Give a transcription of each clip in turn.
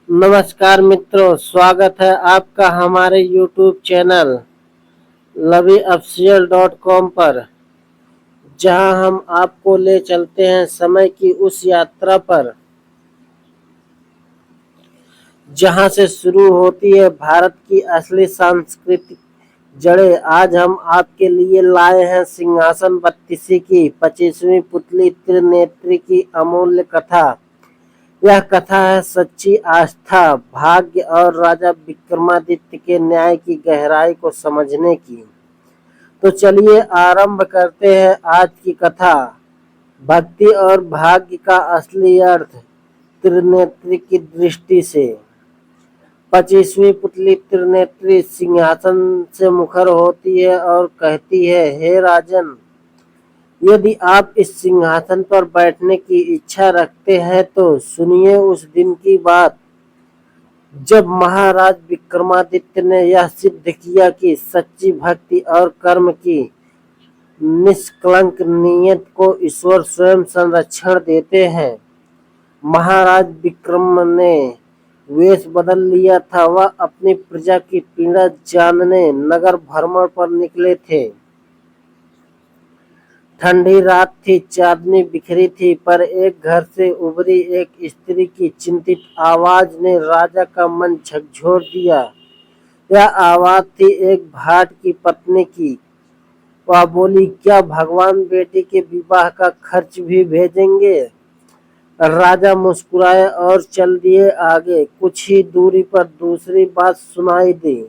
नमस्कार मित्रों, स्वागत है आपका हमारे YouTube चैनल लवीअफिशियल.com पर, जहां हम आपको ले चलते हैं समय की उस यात्रा पर जहां से शुरू होती है भारत की असली सांस्कृतिक जड़ें। आज हम आपके लिए लाए हैं सिंहासन बत्तीसी की 25वीं पुतली त्रिनेत्री की अमूल्य कथा। यह कथा है सच्ची आस्था, भाग्य और राजा विक्रमादित्य के न्याय की गहराई को समझने की। तो चलिए आरंभ करते हैं आज की कथा। भक्ति और भाग्य का असली अर्थ त्रिनेत्री की दृष्टि से। 25वीं पुतली त्रिनेत्री सिंहासन से मुखर होती है और कहती है, हे राजन, यदि आप इस सिंहासन पर बैठने की इच्छा रखते हैं तो सुनिए उस दिन की बात जब महाराज विक्रमादित्य ने यह सिद्ध किया कि सच्ची भक्ति और कर्म की निष्कलंक नीयत को ईश्वर स्वयं संरक्षण देते हैं। महाराज विक्रम ने वेश बदल लिया था। वह अपनी प्रजा की पीड़ा जानने नगर भ्रमण पर निकले थे। ठंडी रात थी, चांदनी बिखरी थी, पर एक घर से उभरी एक स्त्री की चिंतित आवाज ने राजा का मन झकझोर दिया। यह आवाज थी एक भाट की पत्नी की। वह बोली, क्या भगवान बेटी के विवाह का खर्च भी भेजेंगे? राजा मुस्कुराए और चल दिए आगे। कुछ ही दूरी पर दूसरी बात सुनाई दी।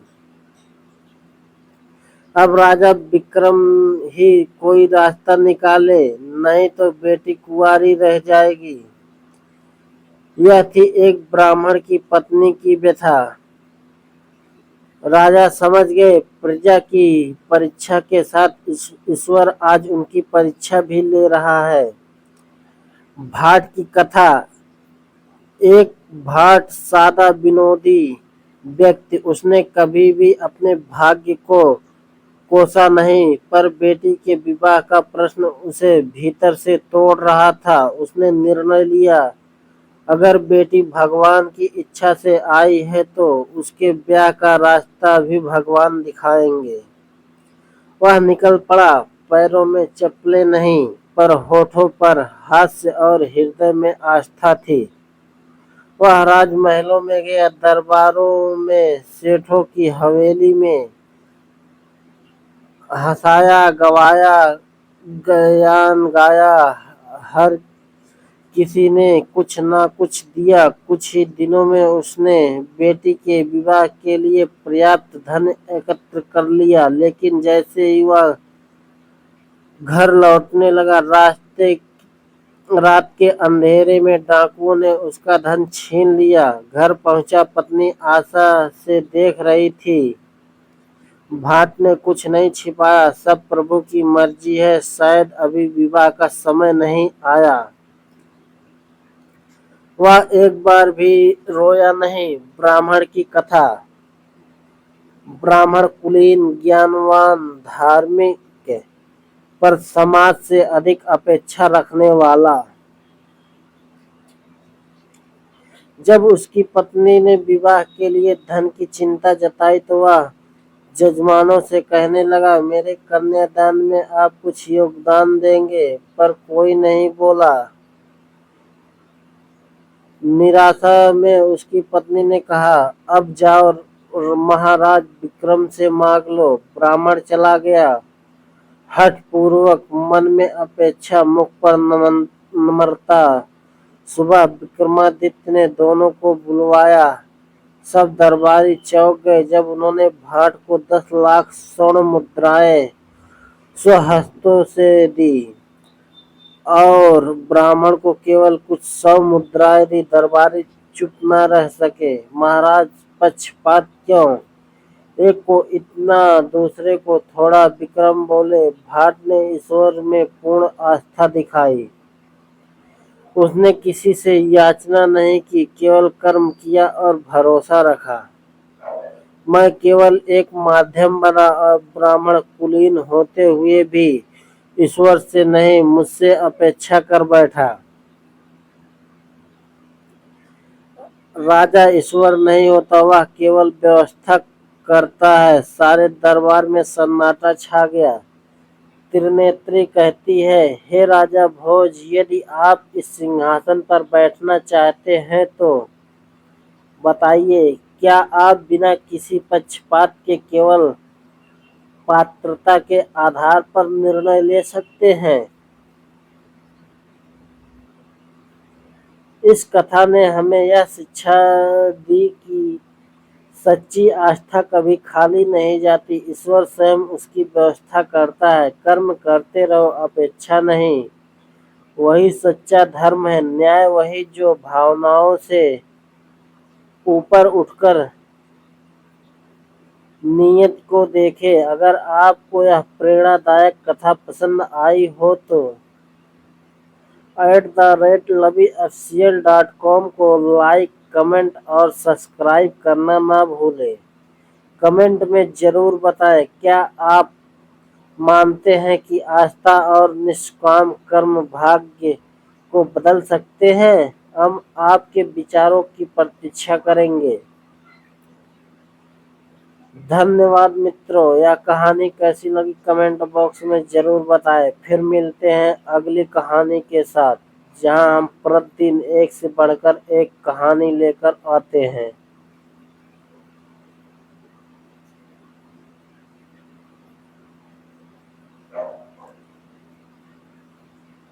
अब राजा विक्रम ही कोई रास्ता निकाले, नहीं तो बेटी कुंवारी रह जाएगी। यह थी एक ब्राह्मण की पत्नी की व्यथा। राजा समझ गए, प्रजा की परीक्षा के साथ ईश्वर आज उनकी परीक्षा भी ले रहा है। भाट की कथा। एक भाट सादा विनोदी व्यक्ति, उसने कभी भी अपने भाग्य को कोसा नहीं, पर बेटी के विवाह का प्रश्न उसे भीतर से तोड़ रहा था। उसने निर्णय लिया, अगर बेटी भगवान की इच्छा से आई है तो उसके ब्याह का रास्ता भी भगवान दिखाएंगे। वह निकल पड़ा। पैरों में चप्पलें नहीं, पर होठों पर हास्य और हृदय में आस्था थी। वह राजमहलों में गया, दरबारों में, सेठों की हवेली में, हंसाया, गवाया, गायन गाया। हर किसी ने कुछ ना कुछ दिया। कुछ ही दिनों में उसने बेटी के विवाह के लिए पर्याप्त धन एकत्र कर लिया। लेकिन जैसे ही वह घर लौटने लगा, रात के अंधेरे में डाकुओं ने उसका धन छीन लिया। घर पहुंचा, पत्नी आशा से देख रही थी। भाट ने कुछ नहीं छिपाया, सब प्रभु की मर्जी है, शायद अभी विवाह का समय नहीं आया। वह एक बार भी रोया नहीं। ब्राह्मण की कथा। ब्राह्मण कुलीन, ज्ञानवान, धार्मिक, पर समाज से अधिक अपेक्षा रखने वाला। जब उसकी पत्नी ने विवाह के लिए धन की चिंता जताई तो वह जजमानों से कहने लगा, मेरे कन्यादान में आप कुछ योगदान देंगे? पर कोई नहीं बोला। निराशा में उसकी पत्नी ने कहा, अब जाओ और महाराज विक्रम से मांग लो। ब्राह्मण चला गया, हठ पूर्वक, मन में अपेक्षा, मुख पर नम्रता। सुबह विक्रमादित्य ने दोनों को बुलवाया। सब दरबारी चौंक गए जब उन्होंने भाट को 10 लाख स्वर्ण मुद्राएं स्वहस्तों से दी और ब्राह्मण को केवल कुछ 100 मुद्राएं दी। दरबारी चुप न रह सके। महाराज पक्षपात क्यों? एक को इतना, दूसरे को थोड़ा। विक्रम बोले, भाट ने ईश्वर में पूर्ण आस्था दिखाई। उसने किसी से याचना नहीं की, केवल कर्म किया और भरोसा रखा। मैं केवल एक माध्यम बना और ब्राह्मण कुलीन होते हुए भी ईश्वर से नहीं, मुझसे अपेक्षा कर बैठा। राजा ईश्वर नहीं होता, वह केवल व्यवस्था करता है। सारे दरबार में सन्नाटा छा गया। त्रिनेत्री कहती है, हे राजा भोज, यदि आप इस सिंहासन पर बैठना चाहते हैं तो बताइए, क्या आप बिना किसी पक्षपात के केवल पात्रता के आधार पर निर्णय ले सकते हैं? इस कथा ने हमें यह शिक्षा दी कि सच्ची आस्था कभी खाली नहीं जाती। ईश्वर स्वयं उसकी व्यवस्था करता है। कर्म करते रहो, अपेक्षा नहीं। वही सच्चा धर्म है। न्याय वही जो भावनाओं से ऊपर उठकर नियत को देखे। अगर आपको यह प्रेरणादायक कथा पसंद आई हो तो @lovyofficial.com को लाइक, कमेंट और सब्सक्राइब करना ना भूलें। कमेंट में जरूर बताएं, क्या आप मानते हैं कि आस्था और निष्काम कर्म भाग्य को बदल सकते हैं? हम आपके विचारों की प्रतीक्षा करेंगे। धन्यवाद मित्रों। यह कहानी कैसी लगी कमेंट बॉक्स में जरूर बताएं। फिर मिलते हैं अगली कहानी के साथ, जहां हम प्रतिदिन एक से बढ़कर एक कहानी लेकर आते हैं।